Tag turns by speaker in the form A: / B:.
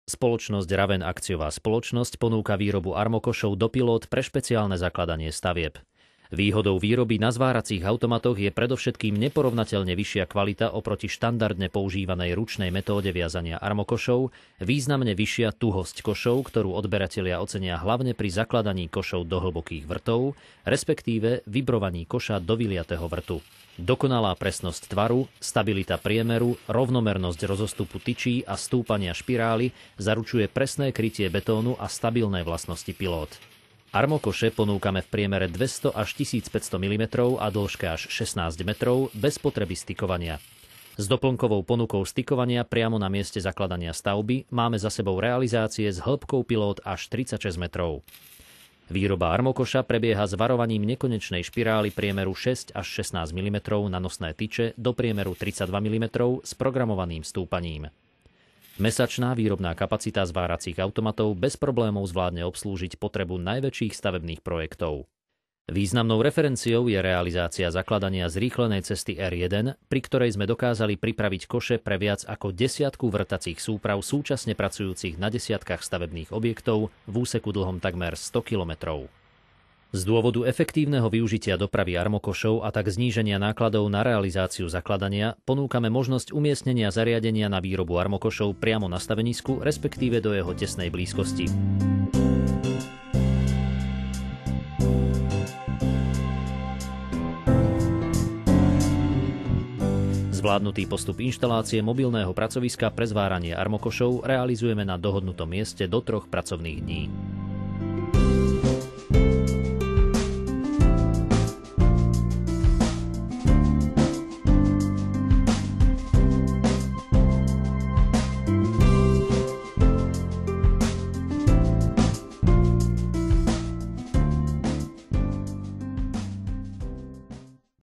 A: Spoločnosť Raven akciová spoločnosť ponúka výrobu armokošov do pilot pre špeciálne zakladanie stavieb. Výhodou výroby na zváracích automatoch je predovšetkým neporovnateľne vyššia kvalita oproti štandardne používanej ručnej metóde viazania armokošov, významne vyššia tuhosť košov, ktorú odberatelia ocenia hlavne pri zakladaní košov do hlbokých vrtov, respektíve vibrovaní koša do vyliatého vrtu. Dokonalá presnosť tvaru, stabilita priemeru, rovnomernosť rozostupu tyčí a stúpania špirály zaručuje presné krytie betónu a stabilné vlastnosti pilot. Armokoše ponúkame v priemere 200 až 1500 mm a dĺžke až 16 metrov bez potreby stykovania. S doplnkovou ponukou stykovania priamo na mieste zakladania stavby máme za sebou realizácie s hĺbkou pilot až 36 metrov. Výroba armokoša prebieha s varovaním nekonečnej špirály priemeru 6 až 16 mm na nosné tyče do priemeru 32 mm s programovaným stúpaním. Mesačná výrobná kapacita zváracích automatov bez problémov zvládne obslúžiť potrebu najväčších stavebných projektov. Významnou referenciou je realizácia zakladania zrýchlenej cesty R1, pri ktorej sme dokázali pripraviť koše pre viac ako 10 vrtacích súprav súčasne pracujúcich na desiatkách stavebných objektov v úseku dlhom takmer 100 kilometrov. Z dôvodu efektívneho využitia dopravy armokošov a tak zníženia nákladov na realizáciu zakladania ponúkame možnosť umiestnenia zariadenia na výrobu armokošov priamo na stavenisku, respektíve do jeho tesnej blízkosti. Zvládnutý postup inštalácie mobilného pracoviska pre zváranie armokošov realizujeme na dohodnutom mieste do 3 pracovných dní.